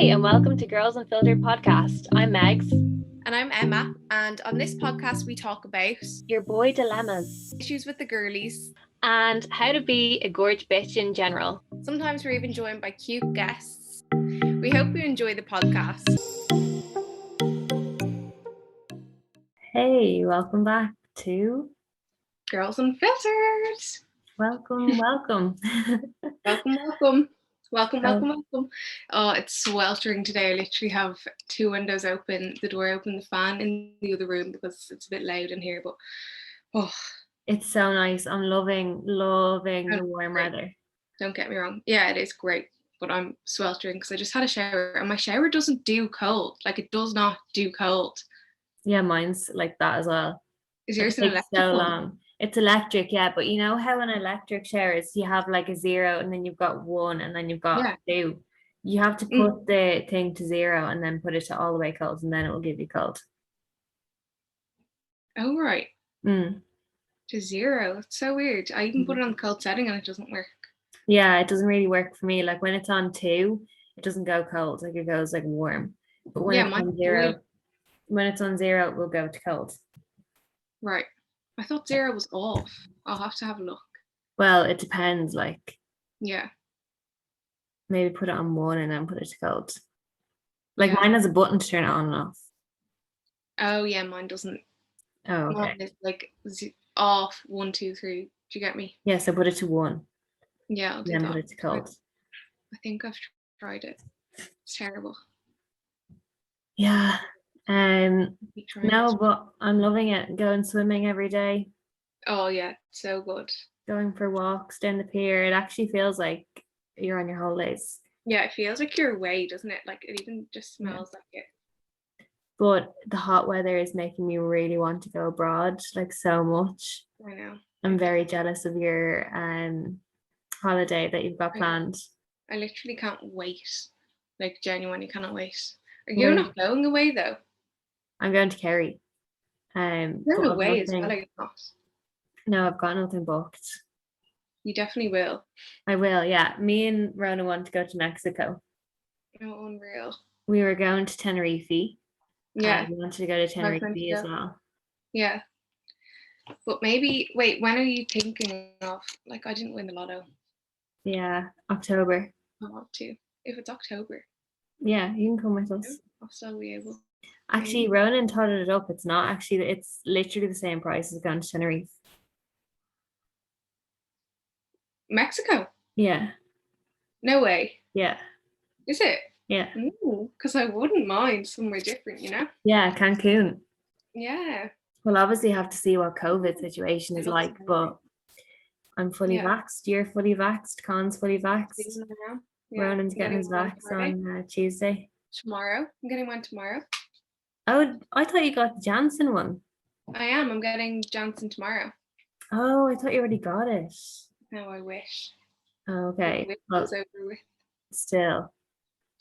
Hi, and welcome to Girls Unfiltered podcast. I'm Megs, And I'm Emma, and on this podcast we talk about your boy dilemmas, issues with the girlies, and how to be a gorge bitch in general. Sometimes we're even joined by cute guests. We hope you enjoy the podcast. Hey, welcome back to Girls Unfiltered. Welcome. Welcome. Oh, it's sweltering today. I literally have two windows open, the door open, the fan in the other room because it's a bit loud in here, but it's so nice. I'm loving the warm weather. Don't get me wrong. Yeah, it is great, but I'm sweltering because I just had a shower and my shower doesn't do cold. Like, it does not do cold. Yeah, mine's like that as well. Is yours an electric so long? It's electric, yeah, but you know how in electric showers you have like a 0 and then you've got 1 and then you've got 2. You have to put the thing to 0 and then put it to all the way cold, and then it will give you cold. Oh, right. To 0. It's so weird. I even put it on the cold setting and it doesn't work. Yeah, it doesn't really work for me. Like when it's on 2, it doesn't go cold. Like it goes like warm. But when it's on 0, it will go to cold. Right. I thought 0 was off. I'll have to have a look. Well, it depends. Like, yeah, maybe put it on 1 and then put it to cold. Like mine has a button to turn it on and off. Oh yeah, mine doesn't. Oh, okay. Mine is like off 1, 2, 3. Do you get me? Yeah, so put it to 1. Yeah, I'll do then that. Put it to cold. I think I've tried it. It's terrible. Yeah. No, but I'm loving it. Going swimming every day. Oh yeah, so good. Going for walks down the pier. It actually feels like you're on your holidays. Yeah, it feels like you're away, doesn't it? Like, it even just smells like it. But the hot weather is making me really want to go abroad, like so much. I know. I'm very jealous of your holiday that you've got planned. I literally can't wait. Like, genuinely cannot wait. Are you not going away though? I'm going to Kerry. You're away as well, I guess. No, I've got nothing booked. You definitely will. I will, yeah. Me and Rona want to go to Mexico. Oh, unreal. We were going to Tenerife. Yeah. We wanted to go to Tenerife as well. Yeah. But maybe, wait, when are you thinking of? Like, I didn't win the lotto. Yeah, October. I want to. If it's October. Yeah, you can come with us. I'll still be able. Actually, Ronan totted it up. It's not actually, it's literally the same price as going to Tenerife. Mexico? Yeah. No way. Yeah. Is it? Yeah. Because I wouldn't mind somewhere different, you know? Yeah, Cancun. Yeah. We'll obviously have to see what COVID situation is like, but I'm fully vaxxed. You're fully vaxxed. Con's fully vaxxed. Ronan's getting his vax on Tuesday. Tomorrow. I'm getting one tomorrow. Oh, I thought you got the Janssen one. I am. I'm getting Janssen tomorrow. Oh, I thought you already got it. No, I wish. Oh, okay. Well, over with. Still.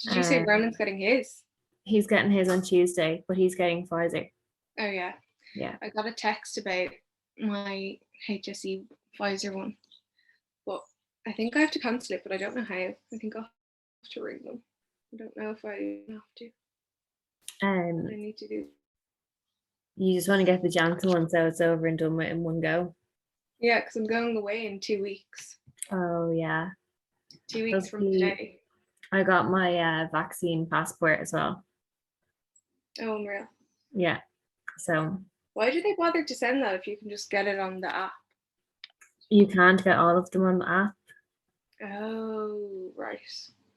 Did you say Ronan's getting his? He's getting his on Tuesday, but he's getting Pfizer. Oh, yeah. Yeah. I got a text about my HSE Pfizer one, but I think I have to cancel it, but I don't know how. I think I'll have to ring them. I don't know if I have to. I need to do. You just want to get the Janssen one so it's over and done with in one go. Yeah, because I'm going away in 2 weeks. Oh yeah. 2 weeks from today. I got my vaccine passport as well. Oh, unreal. Yeah. So. Why do they bother to send that if you can just get it on the app? You can't get all of them on the app. Oh, right.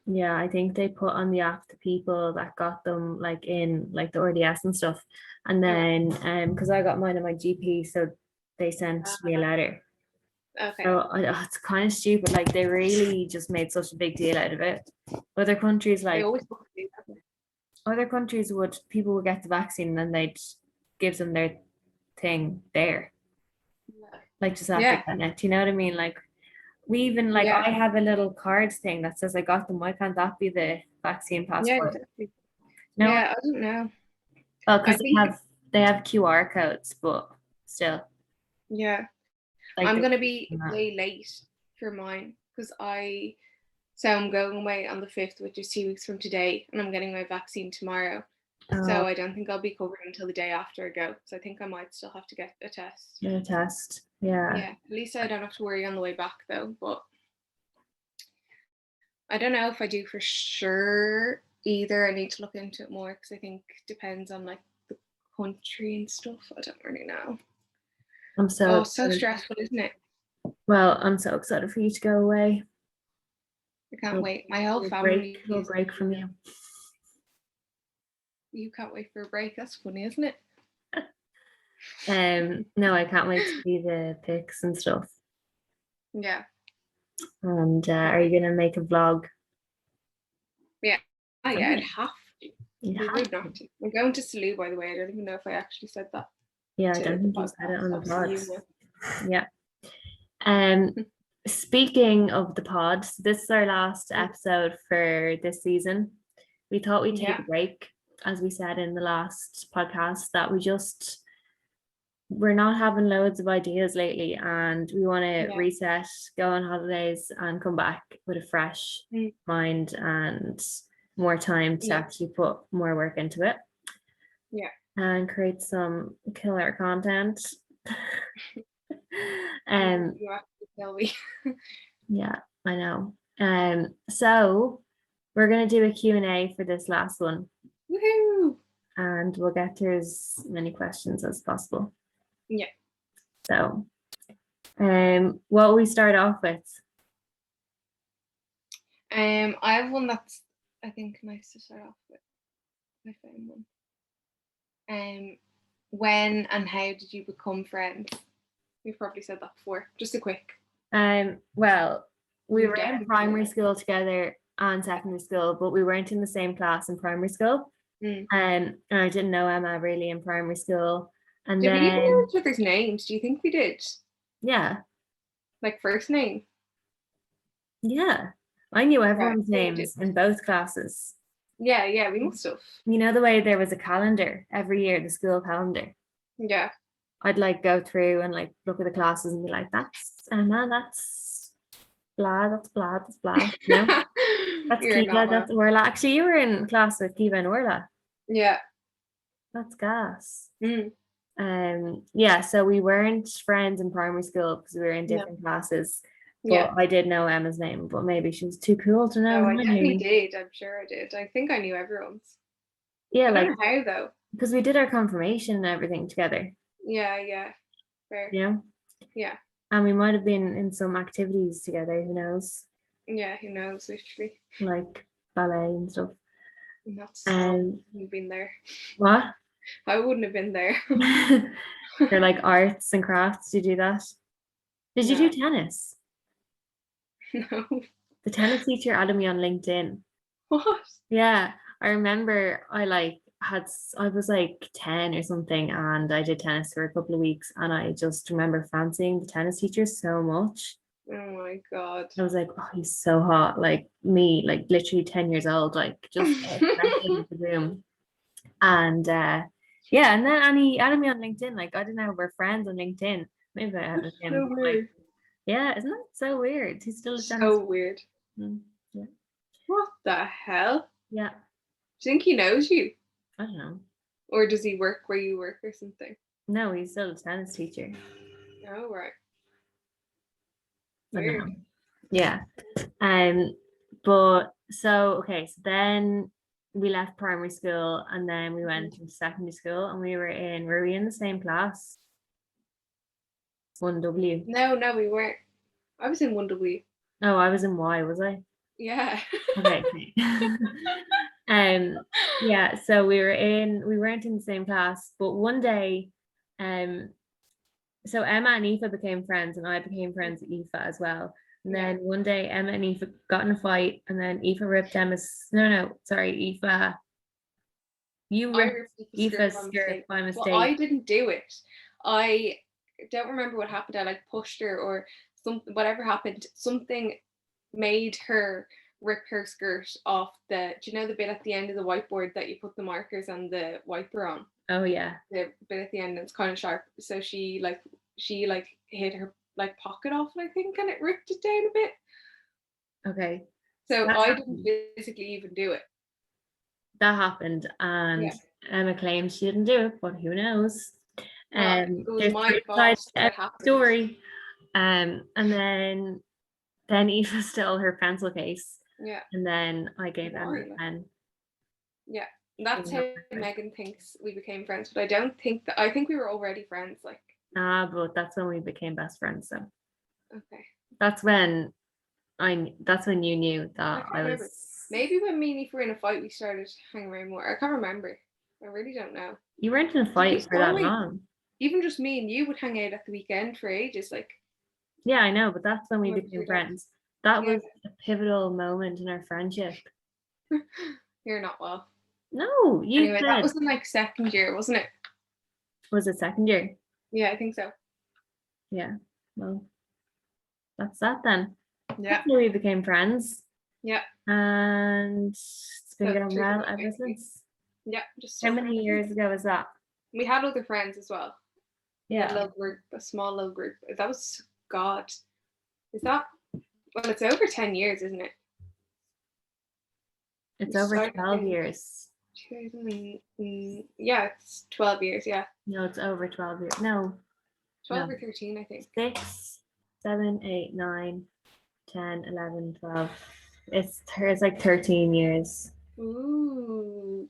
Yeah, I think they put on the app the people that got them like in like the RDS and stuff. And then because I got mine at my GP, so they sent me a letter. Okay. So it's kind of stupid. Like they really just made such a big deal out of it. Other countries like people would get the vaccine and then they'd give them their thing there. Yeah. Like just after getting it. Do you know what I mean? Like we even like I have a little cards thing that says I got them. Why can't that be the vaccine passport? Yeah, no, I don't know. Oh, because they have QR codes, but still. Yeah. Like I'm gonna be way late for mine because So I'm going away on the 5th, which is 2 weeks from today, and I'm getting my vaccine tomorrow. Oh, So I don't think I'll be covered until the day after I go. So I think I might still have to get a test. get a test. Yeah. Yeah, at least I don't have to worry on the way back though. But I don't know if I do for sure either. I need to look into it more because I think it depends on like the country and stuff. I don't really know. I'm so so stressful, isn't it? Well, I'm so excited for you to go away. I can't wait. My whole family family will break from you. You can't wait for a break. That's funny, isn't it? No, I can't wait to see the pics and stuff. Yeah. And are you gonna make a vlog? Yeah. Yeah, I'd have to. You Be rude not to. I'm going to Salou, by the way. I don't even know if I actually said that. Yeah, I don't think you said it on the pod. Yeah. Speaking of the pod, so this is our last episode for this season. We thought we'd take a break, as we said in the last podcast, that we're not having loads of ideas lately, and we want to reset, go on holidays, and come back with a fresh mind and more time to actually put more work into it. Yeah. And create some killer content. You have to tell me. Yeah, I know. So we're gonna do a Q&A for this last one. Woohoo! And we'll get through as many questions as possible. Yeah. So what will we start off with? I have one that's I think nice to start off with. I found one. When and how did you become friends? We've probably said that before. Just a quick. Well, we were in primary school together and secondary school, but we weren't in the same class in primary school. And I didn't know Emma really in primary school. And did we even know each other's names? Do you think we did? Yeah. Like first name? Yeah. I knew everyone's names in both classes. Yeah, we must have. You know the way there was a calendar every year, the school calendar? Yeah. I'd like go through and like look at the classes and be like, that's Emma, that's blah, that's blah, that's blah. You know? That's Kiva, that's Orla. Actually, you were in class with Kiva and Orla. Yeah. That's gas. Yeah, so we weren't friends in primary school because we were in different classes. But I did know Emma's name, but maybe she was too cool to know. Oh, I definitely did. I'm sure I did. I think I knew everyone's. Yeah, I don't know how though. Because we did our confirmation and everything together. Yeah. Fair. Yeah. Yeah. And we might have been in some activities together, who knows? Yeah, who knows, literally. Like ballet and stuff. That's I wouldn't have been there. What? I wouldn't have been there. They're like arts and crafts. Did you do that? Did you do tennis? No. The tennis teacher added me on LinkedIn. What? Yeah. I remember I was like 10 or something, and I did tennis for a couple of weeks, and I just remember fancying the tennis teacher so much. Oh my god. I was like, oh, he's so hot. Like me, like literally 10 years old, like just in the room. And and then he added me on LinkedIn. Like, I don't know, we're friends on LinkedIn. Maybe I added him. So weird. Yeah, isn't that so weird? He's still a tennis. So weird. Yeah. What the hell? Yeah. Do you think he knows you? I don't know. Or does he work where you work or something? No, he's still a tennis teacher. Oh, right. Weird. I don't know. Yeah. But so then we left primary school, and then we went to secondary school, and were we in the same class? 1W. No, we weren't. I was in 1W. Oh, I was in Y, was I? Yeah. Okay. Yeah, so we weren't in the same class, but one day, so Emma and Aoife became friends, and I became friends with Aoife as well. And then one day Emma and Aoife got in a fight, and then Aoife ripped Emma's Aoife. You ripped Aoife's skirt by mistake. Well, I didn't do it. I don't remember what happened. I like pushed her or something, whatever happened. Something made her rip her skirt off do you know the bit at the end of the whiteboard that you put the markers and the wiper on? Oh yeah. The bit at the end, it's kind of sharp. So she hit her like pocket off, I think, and it ripped it down a bit. Okay. So That I happened. didn't physically even do it. That happened, and Yeah. Emma claims she didn't do it, but who knows? Well, it was There's my three fault sides to that it every happened. story. And then Eva stole her pencil case, Yeah. and then I gave Emma Why? a pen. Yeah. She That's was how not my friend. Megan thinks we became friends, but I don't think that. I think we were already friends. Like, But that's when we became best friends. So okay, that's when that's when you knew I that can't I remember. was. Maybe when me and Eve were in a fight, we started hanging around more. I can't remember. I really don't know. You weren't in a We fight used for to that always, long. even just me and you would hang out at the weekend for ages. Like, Yeah, I know, but that's when we when became we did. friends. That Yeah, was a pivotal moment in our friendship. you're not well. No, you Anyway, that said. was in like second year, wasn't it? Was it second year? Yeah, I think so. Yeah. Well, that's that then. Yeah, That's how we became friends. yeah. And it's been So going through well that, ever basically. since. Yeah, just How still many friends. years ago was that? We had other friends as well. We had a Yeah. little group, a small little group. That was God. Is that? Well, it's over 10 years, isn't it? We It's over started 12 in years. 2000. Yeah, it's 12 years. Yeah, No, it's over 12 years. No, 12 no. or 13, I think. 6, 7, 8, 9, 10, 11, 12. It's like 13 years. Ooh,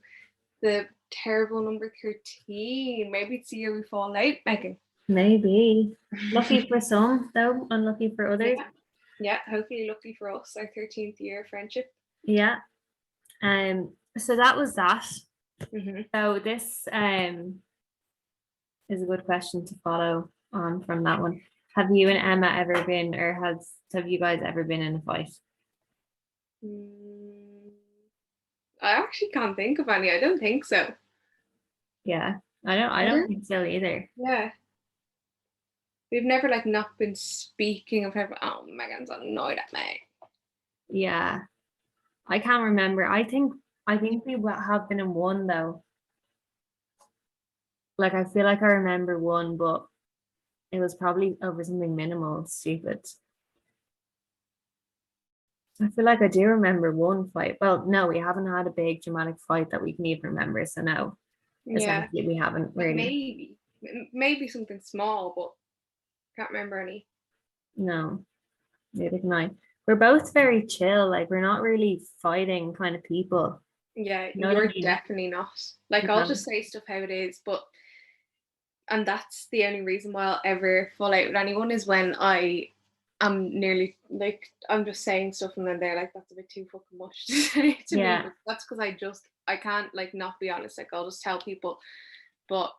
the terrible number 13. Maybe it's the year we fall out, Megan. Maybe. Lucky for some, though, unlucky for others. Yeah, yeah. Hopefully, lucky for us, our 13th year of friendship. Yeah. So that was that. Mm-hmm. So this is a good question to follow on from that one. Have you and Emma ever been, or have you guys ever been in a fight? I actually can't think of any. I don't think so. Yeah, I don't think so either. Yeah. We've never like not been speaking of ever. Oh, Megan's annoyed at me. Yeah, I can't remember. I think we have been in one though. Like I feel like I remember one, but it was probably over something minimal, stupid. I feel like I do remember one fight. Well, no, we haven't had a big dramatic fight that we can even remember. So no, Yeah, essentially we haven't but really. maybe something small, but can't remember any. No, neither can I. We're both very chill. Like we're not really fighting kind of people. Yeah, You know what I you're mean? definitely not. Like I'll No. just say stuff how it is, but and that's the only reason why I'll ever fall out with anyone is when I'm nearly like I'm just saying stuff and then they're like that's a bit too fucking much to say to me. Yeah. But that's because I can't like not be honest. Like I'll just tell people. But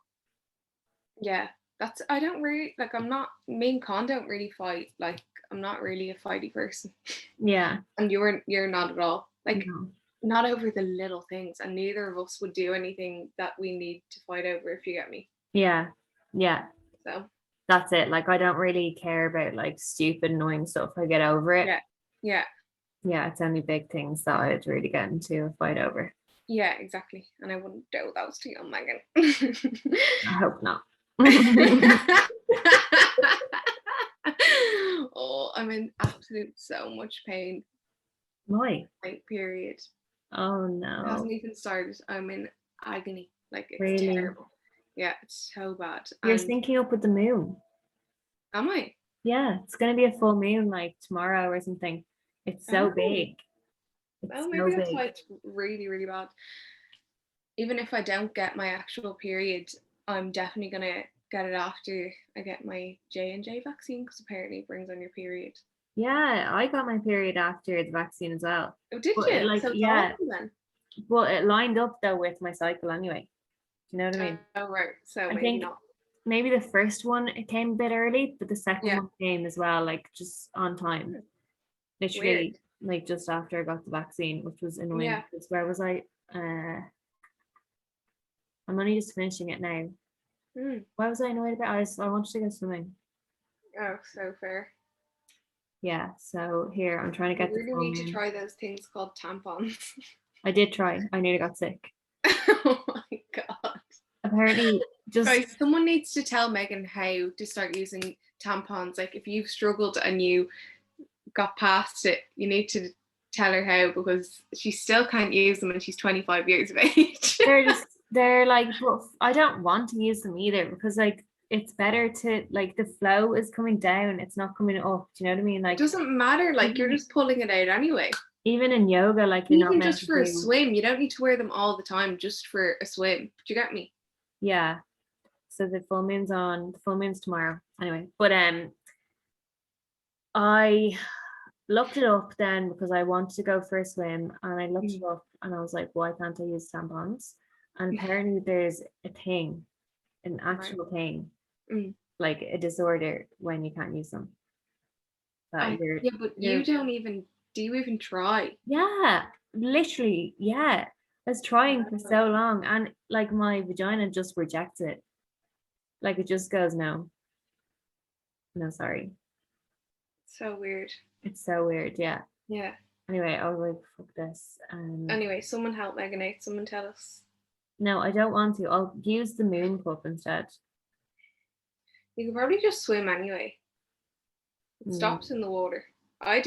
yeah, that's I don't really like I'm not me and Con don't really fight. Like I'm not really a fighty person. Yeah. And you're not at all. Like No. not over the little things, and neither of us would do anything that we need to fight over if you get me. Yeah. Yeah. So That's it. Like I don't really care about like stupid annoying stuff. I get over it. yeah. Yeah. Yeah, it's only big things that I'd really get into a fight over. Yeah, exactly. And I wouldn't do those to you, Megan. I hope not. Oh, I'm in absolute so much pain. Why? My period. Oh It hasn't no. even started. I'm in agony. Like it's Really? terrible. Yeah, it's so bad. You're And syncing up with the moon. am I? Yeah, it's gonna be a full moon like tomorrow or something. It's so Oh, big. It's well, maybe so that's big. why it's really, really bad. Even if I don't get my actual period, I'm definitely gonna get it after I get my J&J vaccine because apparently it brings on your period. Yeah, I got my period after the vaccine as well. Oh, did But you? So it's yeah, awful then. well, it lined up though with my cycle anyway. Do you know what I mean? Oh, right. So I maybe think not. maybe the first one it came a bit early, but the second Yeah. one came as well, like just on time. Weird. Literally, like just after I got the vaccine, which was annoying Yeah. because where was I? I'm only just finishing it now. Mm. Why was I annoyed about? I wanted to go swimming. Oh, so fair. Yeah, so here I'm trying to You get the really full need to moon. try those things called tampons. I did try. I nearly got sick. Oh my god. Apparently, just Guys, someone needs to tell Megan how to start using tampons. Like if you've struggled and you got past it, you need to tell her how, because she still can't use them and she's 25 years of age. they're like, but I don't want to use them either, because like it's better to, like, the flow is coming down, it's not coming up. Do you know what I mean? Like, it doesn't matter, like you're just pulling it out anyway. Even in yoga, like, you're even not meant just to for a do. swim, you don't need to wear them all the time, just for a swim. Do you get me? Yeah. So the full moon's tomorrow. Anyway, but I looked it up then because I wanted to go for a swim, and I looked it up and I was like, why can't I use tampons? And apparently there's a thing, an actual thing, like a disorder when you can't use them. But you don't even, do you even try? Yeah, literally, yeah. I was trying for so long, and like my vagina just rejects it. Like it just goes, no, sorry. So weird. It's so weird, yeah. Yeah. Anyway, I was like, fuck this. Anyway, someone help Megan out. Someone tell us. No, I don't want to. I'll use the moon cup instead. You could probably just swim anyway. It stops in the water. I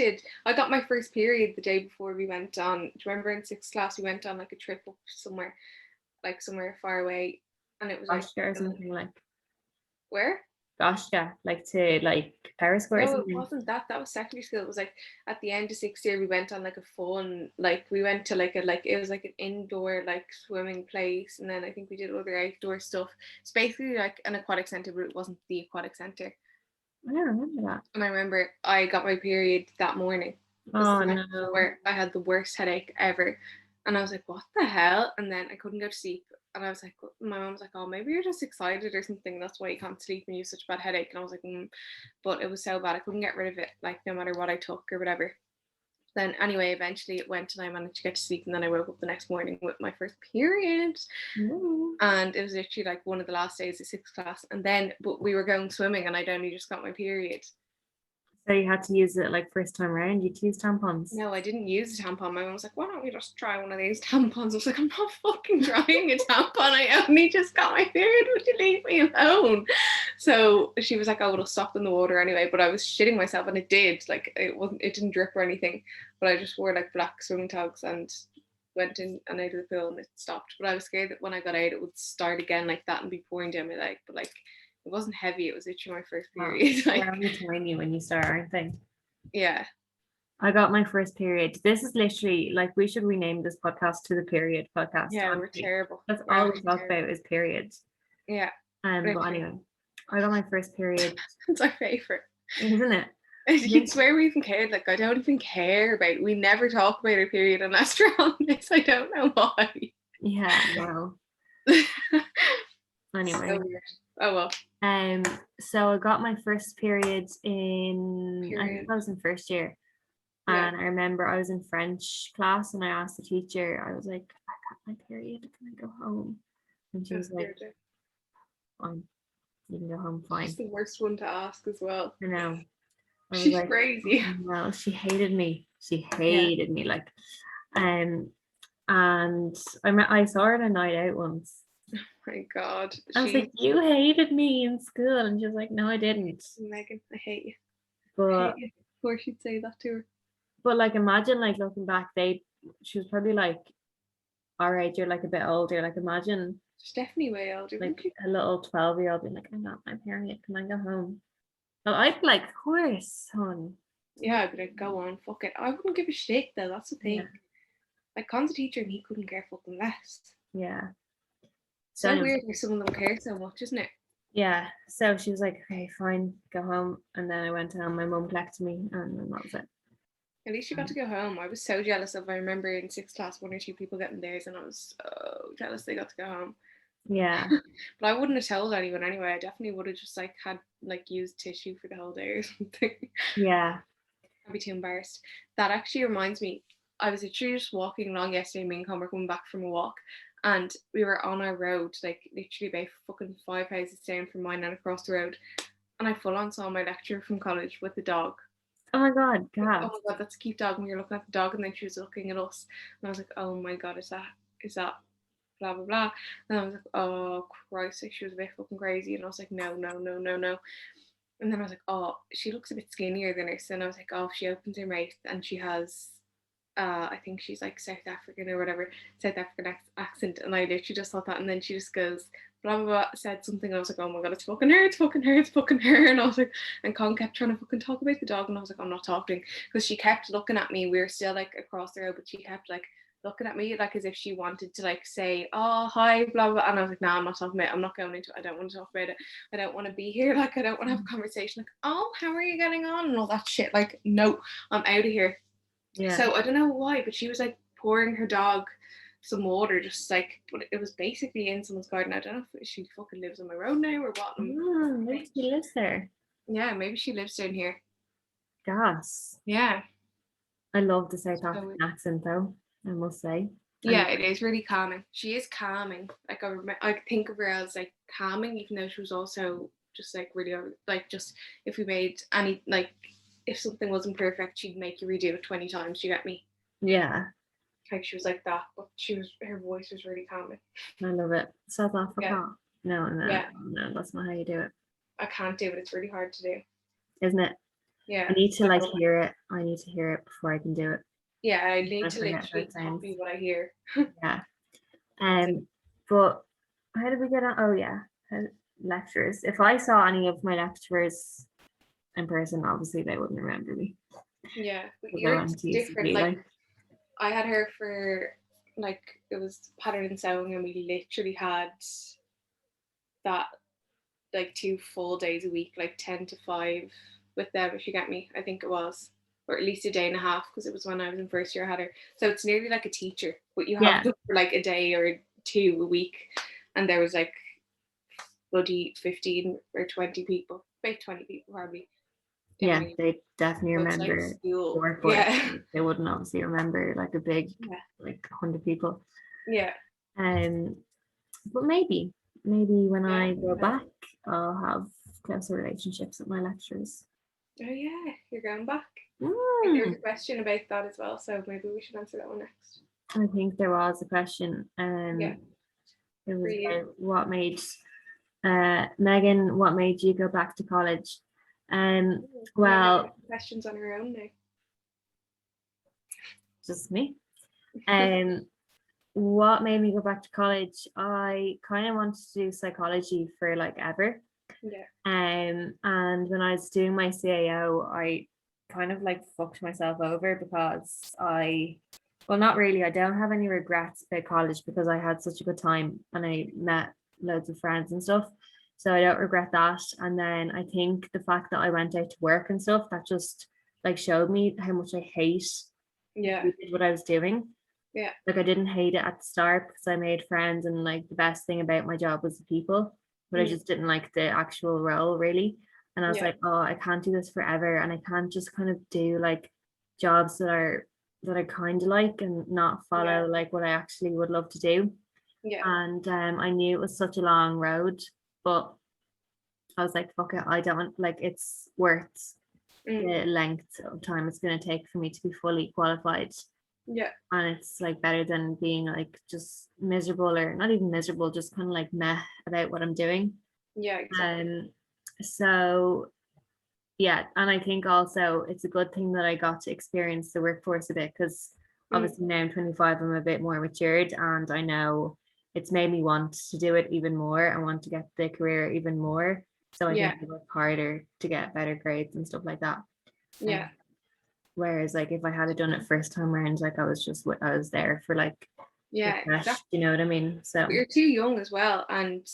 got my first period the day before we went on. Do you remember in 6th class we went on like a trip up somewhere, like somewhere far away, and it was Gosh, or something like. Where? Gosh, yeah, like to like Periscope or something. No, it wasn't that. That was secondary school. It was like at the end of 6th year we went on like a fun, like we went to it was like an indoor like swimming place, and then I think we did other outdoor stuff. It's basically like an aquatic centre, but it wasn't the aquatic centre. I don't remember that. And I remember I got my period that morning. Oh no. Where I had the worst headache ever. And I was like, what the hell? And then I couldn't go to sleep. And I was like, my mom was like, oh, maybe you're just excited or something. That's why you can't sleep and you have such a bad headache. And I was like, But it was so bad. I couldn't get rid of it, like no matter what I took or whatever. Then anyway, eventually it went and I managed to get to sleep, and then I woke up the next morning with my first period. And it was literally like one of the last days of 6th class. And then, but we were going swimming and I'd only just got my period. So you had to use it like first time around. You used tampons. No, I didn't use a tampon. My mom was like, why don't we just try one of these tampons? I was like, I'm not fucking trying a tampon. I only just got my period. Would you leave me alone? So she was like, oh, it'll stop in the water anyway. But I was shitting myself, and it did. Like it didn't drip or anything. But I just wore like black swimming togs and went in and out of the pool, and it stopped. But I was scared that when I got out it would start again like that and be pouring down my leg. But like it wasn't heavy. It was literally my first period. They're only tiny when you start, aren't they? Yeah. I got my first period. This is literally like, we should rename this podcast to the period podcast. Yeah, honestly. We're terrible. That's all we talk about is periods. Yeah. But anyway, I got my first period. It's our favorite, isn't it? I swear we even cared. Like I don't even care about it. We never talk about our period unless we're on this. I don't know why. Yeah, no. Anyway. So weird. Oh well. So I got my first period in I think I was in first year. Yeah. And I remember I was in French class and I asked the teacher, I was like, I got my period, can I go home? And she was like, fine, you can go home, fine. She's the worst one to ask as well. I know. She's like, crazy. No, she hated me. She hated me. Like, and I saw her on a night out once. Oh my god. I was like, you hated me in school. And she was like, no, I didn't. Megan, I hate you. But I hate you. Of course she'd say that to her. But like, imagine like looking back, she was probably like, all right, you're like a bit older. Like imagine. She's definitely way older. Like a little 12-year-old being like, I'm not my period, can I go home? Well, I'd be like, of course, son. Yeah, I'd be like, go on, fuck it. I wouldn't give a shit though, that's the thing. Yeah. Like Con's a teacher and he couldn't care fucking less. Yeah. So weird when some of them care so much, isn't it? Yeah. So she was like, okay, fine, go home. And then I went home, my mum collected me, and then that was it. At least you got to go home. I was so jealous of, I remember in 6th class, 1 or 2 people getting theirs, and I was so jealous they got to go home. Yeah. But I wouldn't have told anyone anyway. I definitely would have just like had like used tissue for the whole day or something. Yeah. I'd be too embarrassed. That actually reminds me, I was actually just walking along yesterday, me and Con were coming back from a walk, and we were on our road, like literally about fucking 5 houses down from mine and across the road, and I full on saw my lecturer from college with the dog. Oh my god, oh my god, that's a cute dog. And we were looking at the dog, and then she was looking at us, and I was like, oh my god, is that blah blah blah. And I was like, oh Christ, like she was a bit fucking crazy. And I was like, no. And then I was like, oh, she looks a bit skinnier than us. And I was like, oh, if she opens her mouth and she has I think she's like South African or whatever, South African accent, and I literally just thought that, and then she just goes blah blah blah, said something, and I was like, oh my god, it's fucking her, it's fucking her, it's fucking her, and I was like, and Con kept trying to fucking talk about the dog, and I was like, I'm not talking, because she kept looking at me. We were still like across the road, but she kept like looking at me like as if she wanted to like say, oh hi, blah blah, and I was like, nah, I'm not talking about it. I'm not going into it. I don't want to talk about it. I don't want to be here. Like I don't want to have a conversation. Like, oh, how are you getting on and all that shit. Like, no, I'm out of here. Yeah. So I don't know why, but she was like pouring her dog some water, just like, but it was basically in someone's garden. I don't know if she fucking lives on my road now or what. Maybe she lives there. Yeah, maybe she lives down here. Gas. Yeah. I love the South African accent though, I must say. Yeah, it is really calming. She is calming. Like I think of her as like calming, even though she was also just like really like, just if we made any, like if something wasn't perfect, she'd make you redo it 20 times. You get me? Yeah. Like she was like that, but her voice was really calming. I love it. South Africa. Yeah. No, that's not how you do it. I can't do it. It's really hard to do. Isn't it? Yeah. I need to like hear it. I need to hear it before I can do it. Yeah, I need to literally copy what I hear. Yeah. But how did we get on? Oh yeah, lecturers. If I saw any of my lecturers in person, obviously they wouldn't remember me. Yeah, but you're different. Like I had her for like, it was pattern and sewing, and we literally had that like 2 full days a week, like 10 to 5 with them, if you get me. I think it was, or at least a day and a half, because it was when I was in first year I had her. So it's nearly like a teacher, but you have them for like a day or 2 a week, and there was like bloody 15 or 20 people, about 20 people probably. Yeah, they definitely remember. Like yeah, they wouldn't obviously remember like a big like 100 people. Yeah. But maybe when I go back, I'll have closer relationships with my lecturers. Oh yeah, you're going back. There's a question about that as well, so maybe we should answer that one next. I think there was a question. It was about what made Megan, what made you go back to college? Well, questions on her own now. Just me. What made me go back to college? I kind of wanted to do psychology for like ever. Yeah. And when I was doing my CAO, I kind of like fucked myself over because well, not really. I don't have any regrets about college because I had such a good time and I met loads of friends and stuff. So I don't regret that. And then I think the fact that I went out to work and stuff, that just like showed me how much I hate what I was doing. Yeah. Like I didn't hate it at the start because I made friends and like the best thing about my job was the people, but I just didn't like the actual role really. And I was like, oh, I can't do this forever, and I can't just kind of do like jobs that I kind of like and not follow like what I actually would love to do. Yeah. And I knew it was such a long road, but I was like, fuck it, I don't like, it's worth the length of time it's going to take for me to be fully qualified. Yeah. And it's like better than being like just miserable, or not even miserable, just kind of like meh about what I'm doing. Yeah, exactly. So yeah, and I think also it's a good thing that I got to experience the workforce a bit, because obviously now I'm 25, I'm a bit more matured, and I know it's made me want to do it even more. I want to get the career even more. So I think I work harder to get better grades and stuff like that. Yeah. Whereas like if I had done it first time around, like I was there for like exactly. You know what I mean? So but you're too young as well, and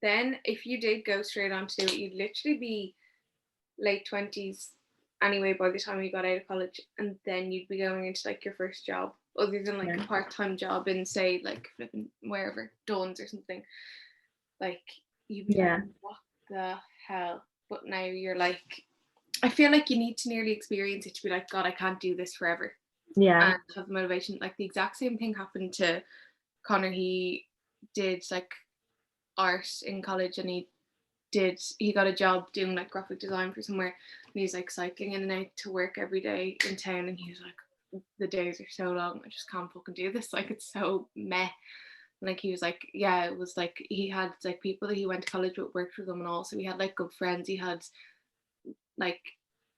then if you did go straight on to it, you'd literally be late 20s anyway by the time you got out of college, and then you'd be going into like your first job, other than like a part-time job in say like flipping wherever, Dunn's or something. Like you'd be like, what the hell? But now you're like, I feel like you need to nearly experience it to be like, God, I can't do this forever. Yeah. And have motivation. Like the exact same thing happened to Connor. He did like art in college, and he got a job doing like graphic design for somewhere, and he's like cycling in and out to work every day in town, and he was like, the days are so long, I just can't fucking do this, like it's so meh. Like he was like, yeah, it was like he had like people that he went to college with worked with him and all, so he had like good friends, he had like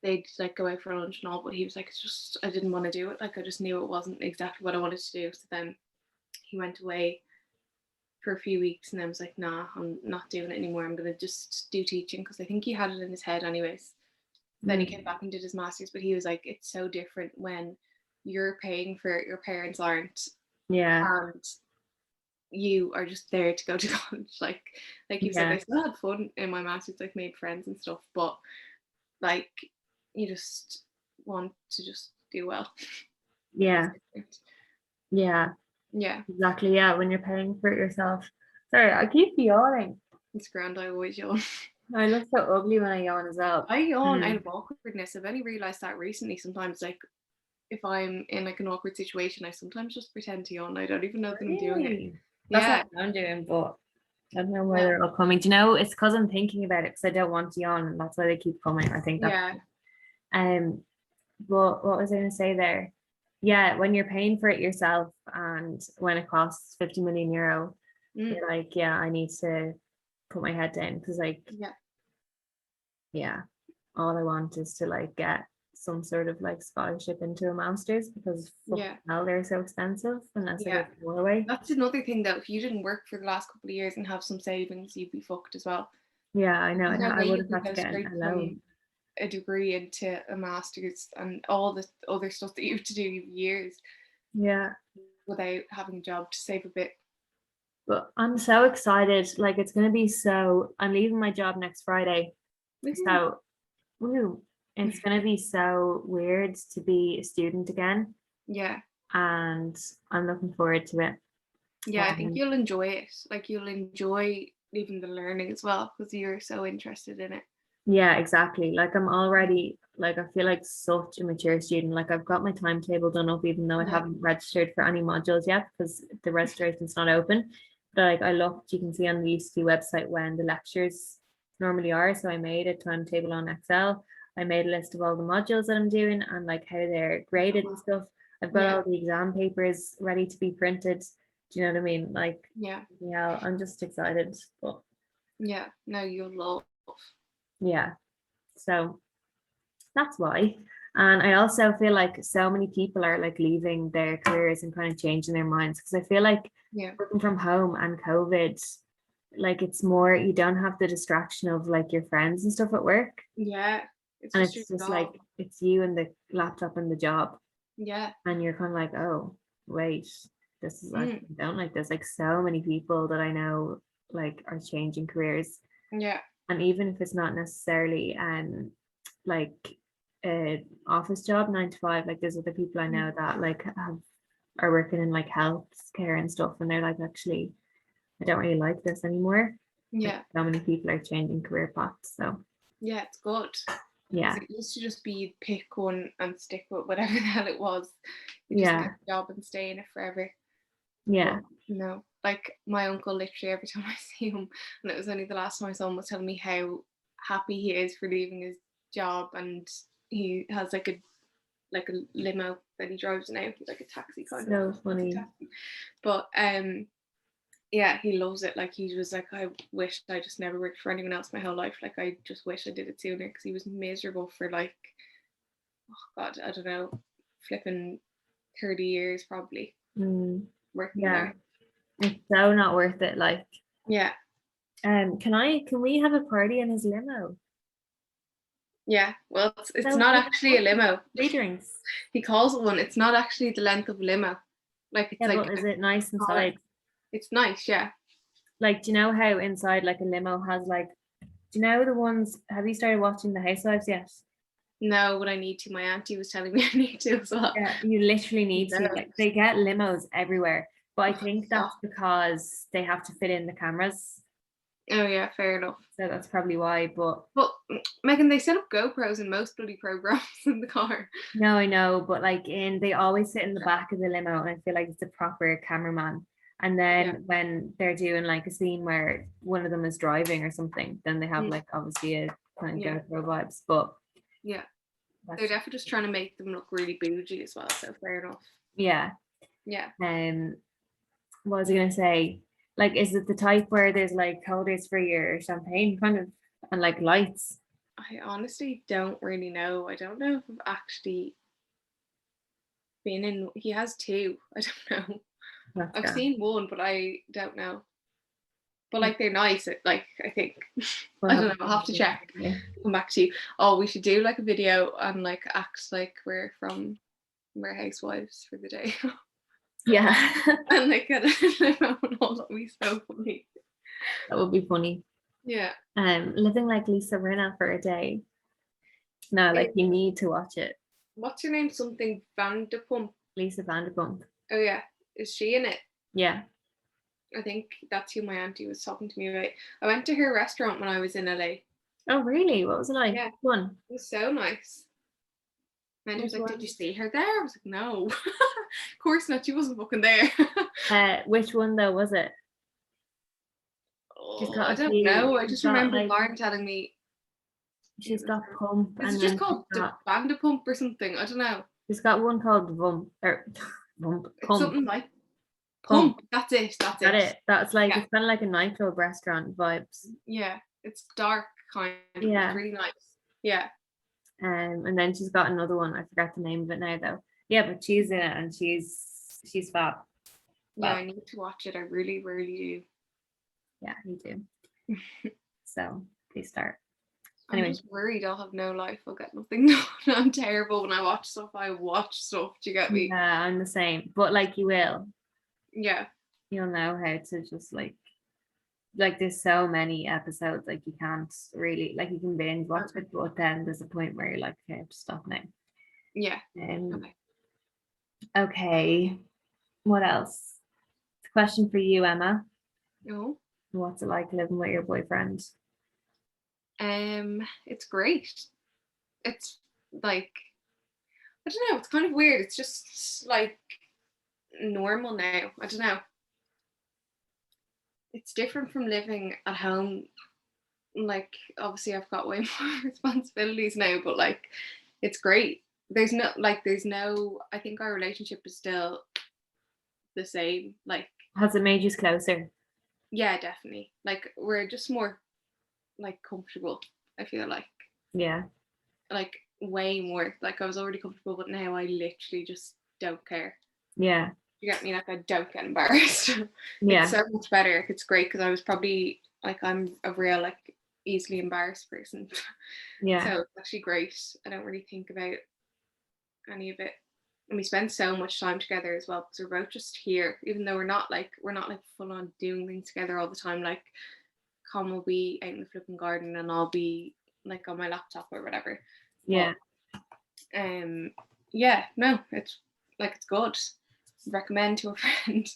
they'd like go out for lunch and all, but he was like, it's just, I didn't want to do it. Like, I just knew it wasn't exactly what I wanted to do. So then he went away for a few weeks, and I was like, nah, I'm not doing it anymore. I'm gonna just do teaching, because I think he had it in his head anyways. Then he came back and did his master's, but he was like, it's so different when you're paying for it, your parents aren't, and you are just there to go to college. Like you said, I still had fun in my master's, like made friends and stuff, but like you just want to just do well. Yeah. Exactly. Yeah, when you're paying for it yourself. Sorry, I keep yawning. It's grand. I always yawn. I look so ugly when I yawn as well. I yawn out of awkwardness. I've only realized that recently. Sometimes, like if I'm in like an awkward situation, I sometimes just pretend to yawn. I don't even know that I'm doing it. That's what I'm doing, but I don't know why they're all coming. Do you know, it's because I'm thinking about it, because I don't want to yawn, and that's why they keep coming. I think that's but what was I going to say there? Yeah, when you're paying for it yourself, and when it costs 50 million euro, you're like, yeah, I need to put my head down, because like all I want is to like get some sort of like scholarship into a master's, because now they're so expensive unless I go to Norway. That's another thing though. If you didn't work for the last couple of years and have some savings, you'd be fucked as well. Yeah, I know. I would have had to get a loan. A degree into a master's and all the other stuff that you have to do years without having a job to save a bit. But I'm so excited. Like, it's going to be I'm leaving my job next Friday. So it's going to be so weird to be a student again. And I'm looking forward to it. I think you'll enjoy it. Like, you'll enjoy even the learning as well, because you're so interested in it. Yeah, exactly. Like, I'm already, like, I feel like such a mature student. Like, I've got my timetable done up, even though I haven't registered for any modules yet, because the registration's not open. But like, I looked, you can see on the UCD website when the lectures normally are. So I made a timetable on Excel. I made a list of all the modules that I'm doing and like how they're graded and stuff. I've got all the exam papers ready to be printed. Do you know what I mean? Like, I'm just excited. But no, you'll love. So that's why. And I also feel like so many people are like leaving their careers and kind of changing their minds, because I feel like working from home and COVID, like it's more, you don't have the distraction of like your friends and stuff at work. It's and it's just like, it's you and the laptop and the job. And you're kind of like, oh wait, this is like, I don't like this. Like, so many people that I know like are changing careers. And even if it's not necessarily like an office job 9 to 5, like there's other people I know that like are working in like health care and stuff, and they're like, actually I don't really like this anymore. Like, so many people are changing career paths. So it's good. It used to just be pick one and stick with whatever the hell it was. You just get a job and stay in it forever. But no, like my uncle, literally every time I see him, and it was only the last time I saw him, was telling me how happy he is for leaving his job, and he has like a limo that he drives now, like a taxi kind of. So funny. But he loves it. Like, he was like, I wish I just never worked for anyone else my whole life. Like, I just wish I did it sooner, because he was miserable for like, oh God, I don't know, flipping 30 years probably working there. It's so not worth it. Like, can we have a party in his limo? Well, it's not actually a limo. 3 drinks. He calls it one. It's not actually the length of a limo. Like, it's like, but is it nice inside? It's nice, Like, do you know how inside like a limo has like, do you know the ones, have you started watching The Housewives yet? No, but I need to. My auntie was telling me I need to as well. Yeah, you literally need to. Like, they get limos everywhere, but I think that's because they have to fit in the cameras. Oh yeah, fair enough. So that's probably why. But Megan, they set up GoPros in most bloody programs in the car. No, I know, but like they always sit in the back of the limo, and I feel like it's a proper cameraman. And then when they're doing like a scene where one of them is driving or something, then they have like obviously a kind of GoPro vibes. But they're definitely just trying to make them look really bougie as well. So fair enough. What was I gonna say? Like, is it the type where there's like holders for your champagne kind of, and like lights? I honestly don't really know. I don't know if I've actually been in. He has two. I don't know. That's I've grand. seen one, but I don't know. But like they're nice. Like I think We'll I have don't know. I'll have to check. yeah. Come back to you. Oh, we should do like a video and like act like we're housewives for the day. Yeah. And like and all that would be so funny. That would be funny. Yeah. Living like Lisa Rinna for a day. No, like It, you need to watch it. what's her name? Something Vanderpump. Lisa Vanderpump. Oh yeah. Is she in it? Yeah. I think that's who my auntie was talking to me about. I went to her restaurant when I was in LA. Oh really? What was it like? Yeah. Which one? It was so nice. And he was Which like, "Did you one? see her there?" I was like, "No, of course not. She wasn't fucking there." Which one though was it? She's Oh, I got a don't few. know. I She's just got remember like Lauren telling me it she's was got her. Pump Is it and just then she's called the got Vanderpump or something? I don't know. she's got one called Vump or Vump It's Pump. something like Pump. Pump. That's it. That's Is that it. it? That's like Yeah. it's kind of like a nightclub restaurant vibes. Yeah. It's dark kind of. Yeah. It's really nice. Yeah. And then she's got another one. I forgot the name of it now though. Yeah, but she's in it and she's fab. Yeah, I need to watch it. I really, really Yeah, you do. So please start. do. Anyway. I'm just worried I'll have no life. I'll get nothing done. I'm terrible when I watch stuff. I watch stuff. Do you get me? Yeah, I'm the same. But like you will. Yeah. You'll know how to just like there's so many episodes, like you can't really like you can binge watch it, but then there's a point where you're like, okay, I have to stop now. Yeah. Okay. Okay. What else? Question for you, Emma. No. What's it like living with your boyfriend? It's great. It's like I don't know, it's kind of weird. It's just like normal now. I don't know. It's different from living at home. Like obviously I've got way more responsibilities now, but like it's great. There's no I think our relationship is still the same. Like Has it made you closer? yeah, definitely. Like we're just more like comfortable, I feel Yeah. like way more. Like I was already comfortable, but now I literally just don't care. Yeah. You get me? Like I don't get embarrassed. Yeah. It's so much better. It's great because I was probably like I'm a real like easily embarrassed person. Yeah. So it's actually great. I don't really think about any of it. And we spend so much time together as well because we're both just here, even though we're not like full on doing things together all the time. Like Con will be out in the flipping garden and I'll be like on my laptop or whatever. Yeah. But, yeah, no, it's like it's good. Recommend to a friend.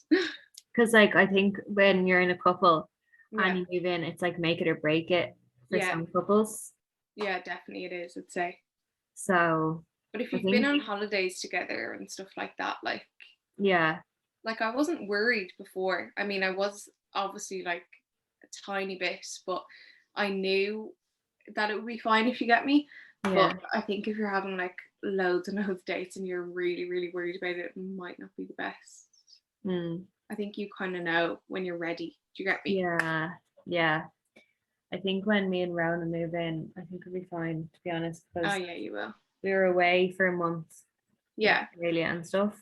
Because like I think when you're in a couple Yeah. and you move in, it's like make it or break it for Yeah. some couples. Yeah, definitely it is, I'd say. So But if I you've been think on holidays together and stuff like that, yeah, like I wasn't worried before. I mean, I was obviously like a tiny bit, but I knew that it would be fine if you get me. yeah, But I think if you're having like loads and loads of dates and you're really, really worried about it, it might not be the best. I think you kind of know when you're ready. Do you get me? yeah, yeah. I think when me and Rona move in, I think we'll be fine, to be honest, Oh because yeah, you will. we were away for a month in Yeah, Australia and stuff.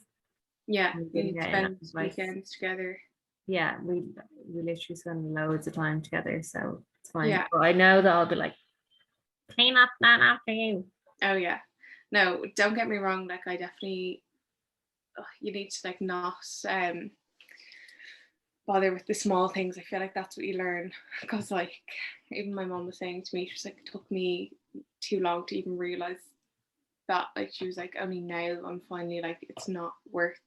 yeah. We You didn't get spend enough, like, weekends together. yeah, we literally spend loads of time together, so it's fine. Yeah. But I know that I'll be like, clean up that after you. Oh yeah. No, don't get me wrong. Like I definitely, you need to like not bother with the small things. I feel like that's what you learn because like even my mom was saying to me, she's like, it took me too long to even realize that. Like she was like, only now I'm finally like, it's not worth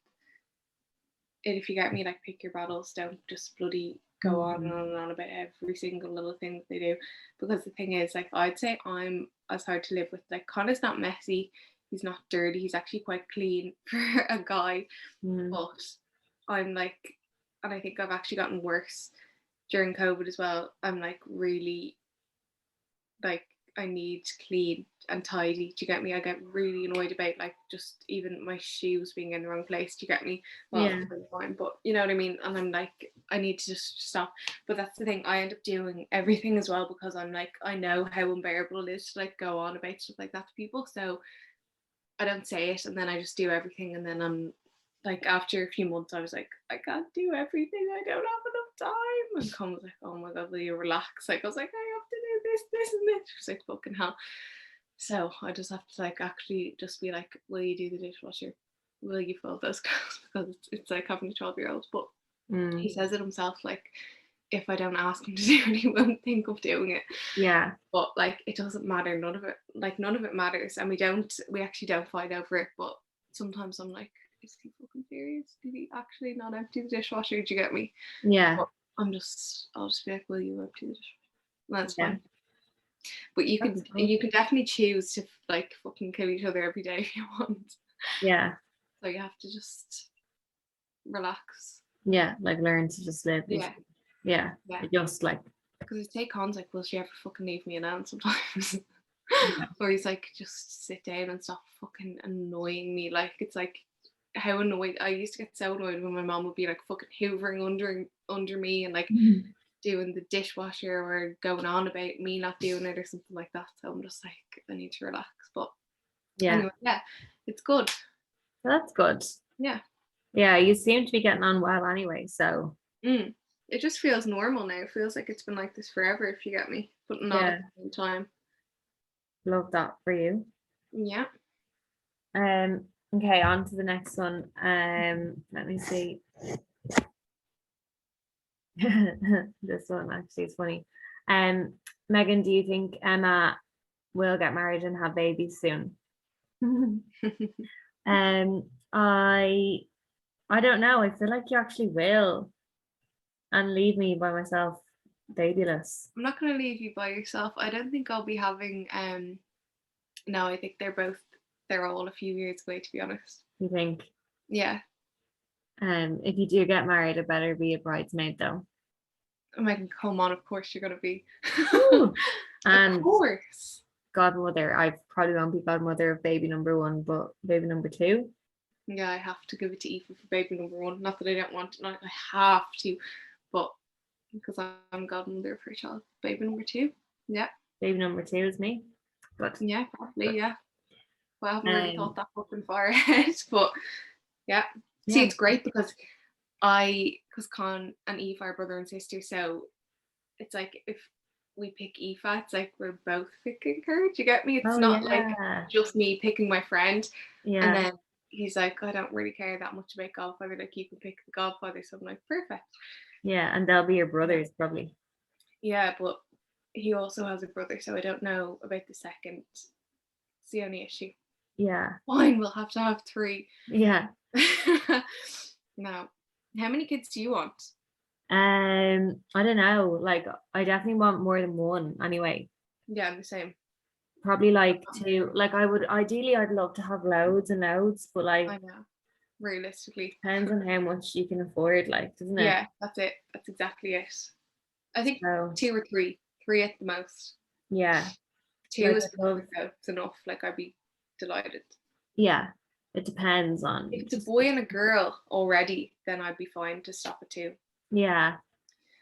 it. If you get me, like pick your battles. Don't just bloody go on and on about every single little thing that they do. Because the thing is, like I'd say I'm as hard to live with. Like Connor's not messy. He's not dirty. He's actually quite clean for a guy. But I'm like, and I think I've actually gotten worse during COVID as well. I'm like really like I need clean and tidy. Do you get me? I get really annoyed about like just even my shoes being in the wrong place. Do you get me? Well, Yeah. it's fine, but you know what I mean. And I'm like, I need to just stop. But that's the thing, I end up doing everything as well, because I'm like, I know how unbearable it is to like go on about stuff like that to people, so I don't say it, and then I just do everything, and then I'm like, after a few months I was like, I can't do everything, I don't have enough time. And Con was like, oh my god, will you relax? Like, I was like, I have to do this and this. She's like, fucking hell. So I just have to like actually just be like, will you do the dishwasher? Will you fold those clothes? Because it's like having a 12-year-old. But he says it himself, like, if I don't ask him to do it, he won't think of doing it. Yeah. But like, it doesn't matter. None of it matters. And we actually don't fight over it. But sometimes I'm like, is he fucking serious? Did he actually not empty the dishwasher? Do you get me? Yeah. But I'll just be like, will you empty the dishwasher? That's fine. But you can definitely choose to like fucking kill each other every day if you want. Yeah. So you have to just relax. Yeah, like learn to just live. Yeah. Just like, because his take on's like, will she ever fucking leave me alone sometimes? Or he's like, just sit down and stop fucking annoying me. Like, it's like, how annoyed I used to get, so annoyed when my mom would be like fucking hoovering under me and like doing the dishwasher or going on about me not doing it or something like that. So I'm just like, I need to relax. But anyway, it's good. That's good. Yeah, you seem to be getting on well anyway, so it just feels normal now. It feels like it's been like this forever, if you get me, but not at the same time. Love that for you. Yeah. Okay, on to the next one. Let me see. This one actually is funny. Megan, do you think Emma will get married and have babies soon? I don't know. I feel like you actually will, and leave me by myself, babyless. I'm not going to leave you by yourself. I don't think I'll be having. No, I think they're all a few years away, to be honest. You think? Yeah. If you do get married, it better be a bridesmaid though. Megan, come on, of course you're gonna be. And of course. Godmother. I probably won't be godmother of baby number 1, but baby number 2. Yeah, I have to give it to Aoife for baby number 1. Not that I don't want to, not I have to, but because I'm godmother for child baby number 2. Yeah. Baby number 2 is me. But yeah, probably, yeah. Well, I haven't really thought that fucking far ahead, but yeah. See, it's great because Con and Aoife are brother and sister, so it's like if we pick Aoife, it's like we're both picking her. Do you get me? It's not like just me picking my friend. Yeah. And then he's like, I don't really care that much about Godfather. Like, you can pick the Godfather. So I'm like, perfect. Yeah, and they'll be your brothers probably. Yeah, but he also has a brother, so I don't know about the second. It's the only issue. Yeah. Fine, we'll have to have 3. Yeah. Now, how many kids do you want? I don't know. Like, I definitely want more than 1 anyway. Yeah, I'm the same. Probably like 2. Like, I'd love to have loads and loads, but like, I know. Realistically, depends on how much you can afford, like, doesn't it? Yeah, that's it. That's exactly it. I think 2 or 3 at the most. Yeah. 2 is perfect though. It's enough. Like, I'd be delighted. Yeah. It depends on. If it's a boy and a girl already, then I'd be fine to stop at 2. Yeah.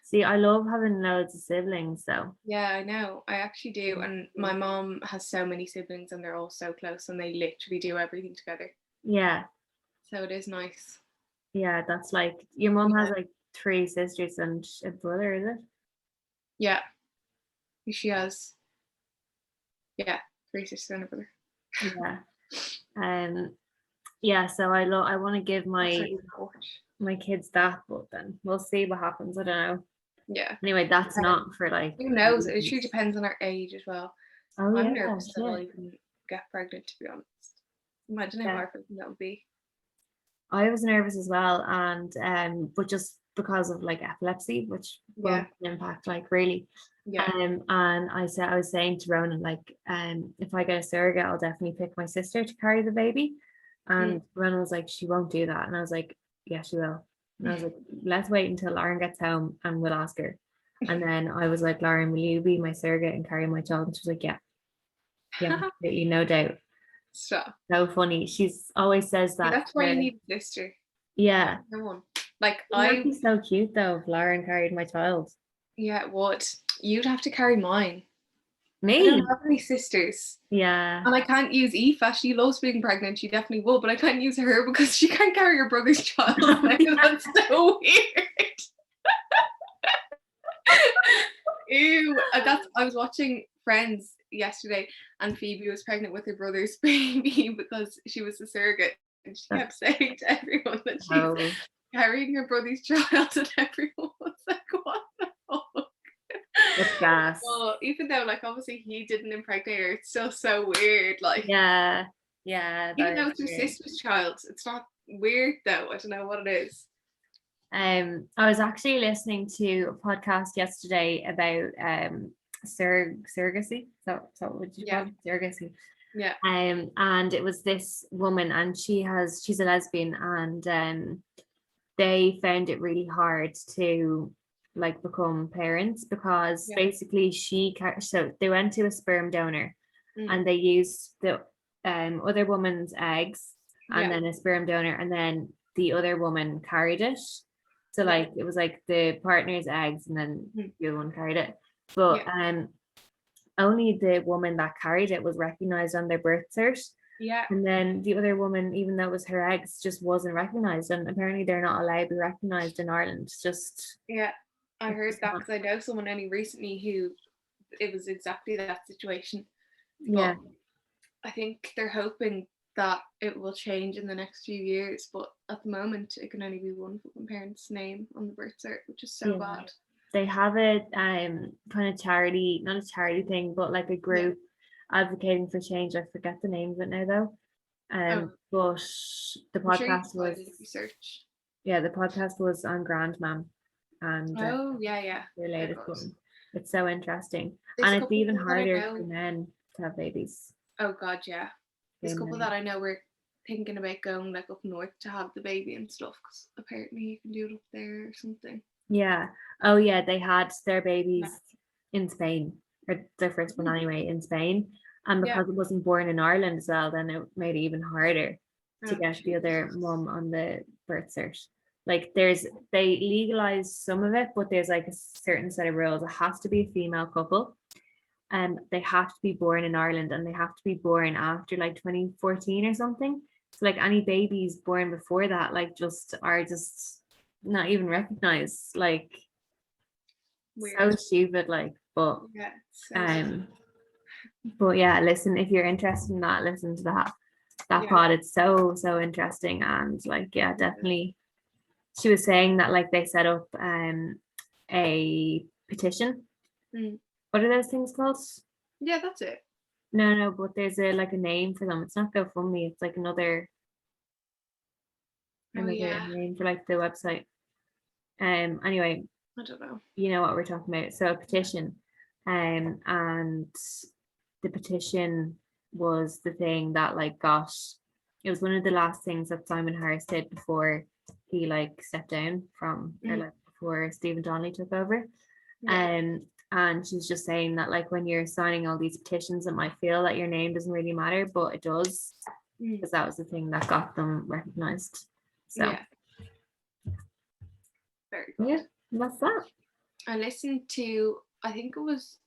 See, I love having loads of siblings though. Yeah, I know. I actually do. And my mom has so many siblings and they're all so close and they literally do everything together. Yeah. So it is nice. Yeah, that's like, your mom has like 3 sisters and a brother, is it? Yeah. She has, 3 sisters and a brother. Yeah. Yeah, so I want to give my kids that, but then we'll see what happens. I don't know. Yeah. Anyway, that's not for like. Who knows? It actually depends on our age as well. Oh, I'm nervous that I'll even get pregnant, to be honest. Imagine how heartbreaking that would be. I was nervous as well, and but just because of like epilepsy, which won't impact like really. Yeah. And I was saying to Ronan, like, if I get a surrogate, I'll definitely pick my sister to carry the baby. And Ronan was like, she won't do that. And I was like, yeah, she will. And I was like, let's wait until Lauren gets home and we'll ask her. And then I was like, Lauren, will you be my surrogate and carry my child? And she was like, yeah, absolutely, no doubt. Stop. So funny. She's always says that. That's why you need a sister. Yeah. No one. Like That'd be so cute though if Lauren carried my child. Yeah, it would. You'd have to carry mine. I Me? don't have any sisters. Yeah. And I can't use Aoife. She loves being pregnant. She definitely will, but I can't use her because she can't carry her brother's child. That's so weird. Ew. I was watching Friends yesterday and Phoebe was pregnant with her brother's baby because she was a surrogate. And she kept saying to everyone that she's carrying her brother's child, and everyone was like, what the fuck? It's gas. Well, even though like obviously he didn't impregnate her, it's still so weird. Like yeah. Even though it's your sister's child, it's not weird though. I don't know what it is. I was actually listening to a podcast yesterday about surrogacy. So what you call it? Surrogacy. Yeah. And it was this woman, and she's a lesbian, and they found it really hard to like become parents because basically so they went to a sperm donor and they used the other woman's eggs and then a sperm donor, and then the other woman carried it. So like it was like the partner's eggs and then the other one carried it. But only the woman that carried it was recognized on their birth cert. Yeah. And then the other woman, even though it was her eggs, just wasn't recognized. And apparently they're not allowed to be recognized in Ireland. Just I heard that because I know someone only recently who it was exactly that situation. But I think they're hoping that it will change in the next few years, but at the moment it can only be one parent's name on the birth cert, which is so bad. They have a kind of charity, not a charity thing, but like a group advocating for change. I forget the name of it now though. But the podcast the podcast was on Grandmam, and related one. It's so interesting, and it's even harder for men to have babies. Oh god, yeah. This couple that I know were thinking about going like up north to have the baby and stuff because apparently you can do it up there or something. Yeah. Oh yeah, they had their babies in Spain, or their first one anyway in Spain, and because it wasn't born in Ireland as well, then it made it even harder to get the other mum on the birth cert. Like they legalized some of it, but there's like a certain set of rules. It has to be a female couple. They have to be born in Ireland, and they have to be born after like 2014 or something. So like any babies born before that, like are just not even recognized. Like weird. So stupid. Like, but but yeah, listen, if you're interested in that, listen to that pod. It's so interesting, and like definitely. She was saying that like they set up a petition. What are those things called? Yeah, that's it. No, but there's a name for them. It's not GoFundMe. It's like another name for like the website. Anyway, I don't know. You know what we're talking about. So a petition, and the petition was the thing that like it was one of the last things that Simon Harris did before he like stepped down from or like before Stephen Donnelly took over. And she's just saying that like when you're signing all these petitions, it might feel that your name doesn't really matter, but it does, because that was the thing that got them recognized. So very good. Yeah, that's that. I listened to, I think it was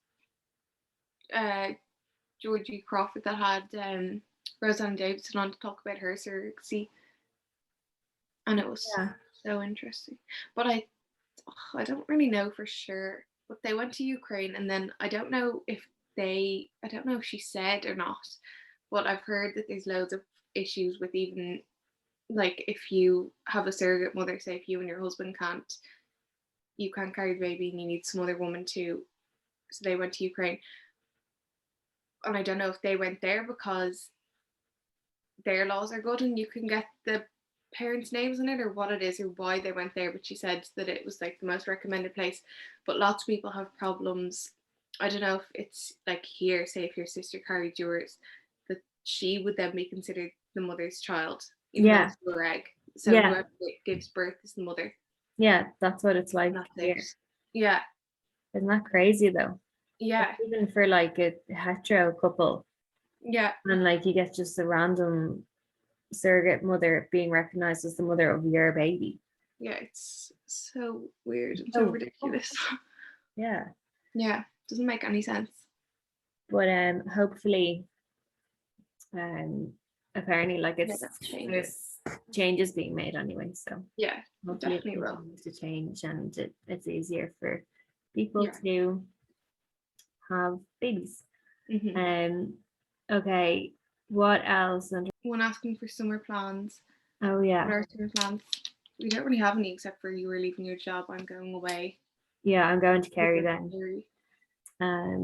Georgie Crawford that had Roseanne Davidson on to talk about her surrogacy, and it was so interesting. But I don't really know for sure. But they went to Ukraine, and then I don't know if she said or not, but I've heard that there's loads of issues with even like if you have a surrogate mother, say if you and your husband you can't carry the baby and you need some other woman to, so they went to Ukraine. And I don't know if they went there because their laws are good and you can get the parents' names in it, or what it is, or why they went there. But she said that it was like the most recommended place. But lots of people have problems. I don't know if it's like here, say if your sister carried yours, that she would then be considered the mother's child, even though it's your egg. So whoever gives birth is the mother. Yeah, that's what it's like here. Yeah. Isn't that crazy though? Yeah. Like, even for like a hetero couple. Yeah. And like you get just a random surrogate mother being recognized as the mother of your baby. Yeah, it's so weird and So so ridiculous. Yeah. Yeah, doesn't make any sense. But hopefully apparently like Yeah, that's changing. there's changes being made anyway, so Yeah, hopefully it definitely will. continues to change and it's easier for people Yeah. to have babies. Mhm. Okay, what else? One asking for summer plans. Oh What yeah, are summer plans? We don't really have any except for you were leaving your job. I'm going away. yeah, I'm going to Kerry then.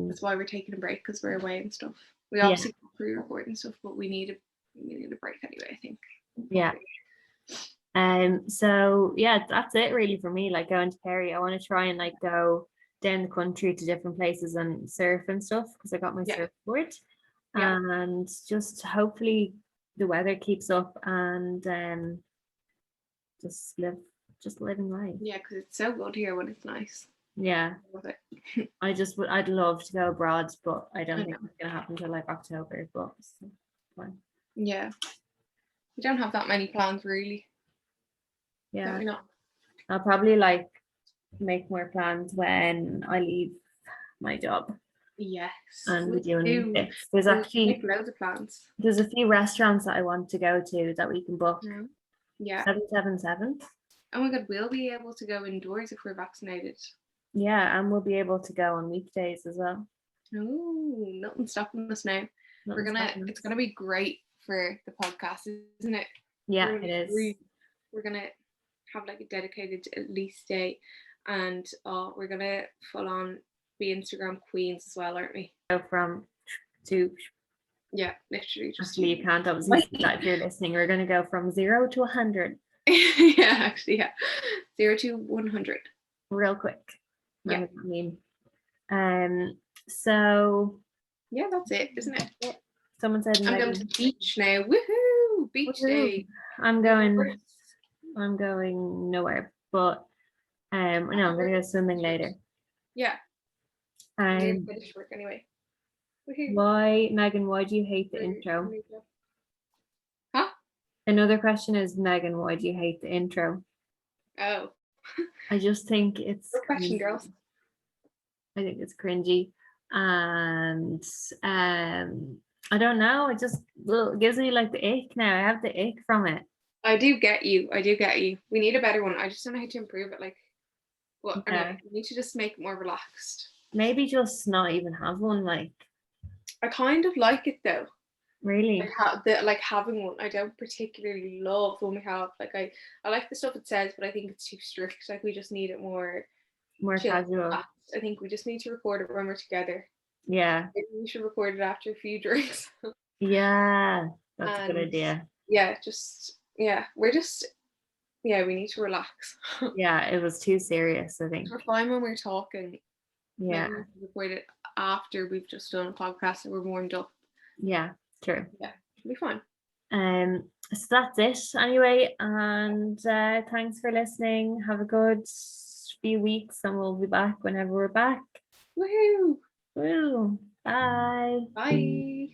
That's why we're taking a break, because we're away and stuff. We Yeah. obviously pre-record and stuff, but we need a break anyway, I think. Yeah. So yeah, that's it really for me. Like going to Kerry, I want to try and like go down the country to different places and surf and stuff because I got my Yeah. surfboard. Yeah. And just hopefully the weather keeps up and just living life. Yeah, because it's so good here when it's nice. Yeah, I love it. I'd love to go abroad, but I don't think it's gonna happen until like October. But it's fine. Yeah, we don't have that many plans really. Yeah, Don't we not? I'll probably like make more plans when I leave my job. Yes. And we we're doing do. this. There's We actually make loads of plans. there's a few restaurants that I want to go to that we can book. Yeah. 777. Oh my god, we'll be able to go indoors if we're vaccinated. Yeah, and we'll be able to go on weekdays as well. Oh, nothing's stopping us now. It's gonna be great for the podcast, isn't it? Yeah, it is. We're gonna have like a dedicated at least day, and we're gonna full on be Instagram queens as well, aren't we? Go from to Yeah, literally just actually you can't obviously see that if you're listening. We're gonna go from 0 to 100. Yeah, actually, yeah. 0 to 100. Real quick. Yeah. I mean, so yeah, that's it, isn't it? Someone said I'm going to the beach now. Woohoo! Beach day. I'm going nowhere, but no, I'm gonna go swimming later. Yeah. Finish work anyway. Woohoo. Why, Megan, why do you hate the intro? Huh? Another question is, Megan, why do you hate the intro? Oh. I just think it's Good question, girls. I think it's cringy. And I don't know, it just gives me like the ick now. I have the ick from it. I do get you. We need a better one. I just don't know how to improve it. Like, well, anyway, we need to just make it more relaxed. Maybe just not even have one. Like, I kind of like it though. Really? Like having one. I don't particularly love when we have like I like the stuff it says, but I think it's too strict. Like we just need it more casual. I think we just need to record it when we're together. Yeah. Maybe we should record it after a few drinks. Yeah, that's a good idea. Yeah, we need to relax. Yeah, it was too serious, I think. We're fine when we're talking. Yeah. Maybe we can record it after we've just done a podcast and we're warmed up. Yeah, true. Yeah, it'll be fine. So that's it anyway, and thanks for listening. Have a good few weeks and we'll be back whenever we're back. Woohoo! Woo! Bye. Bye.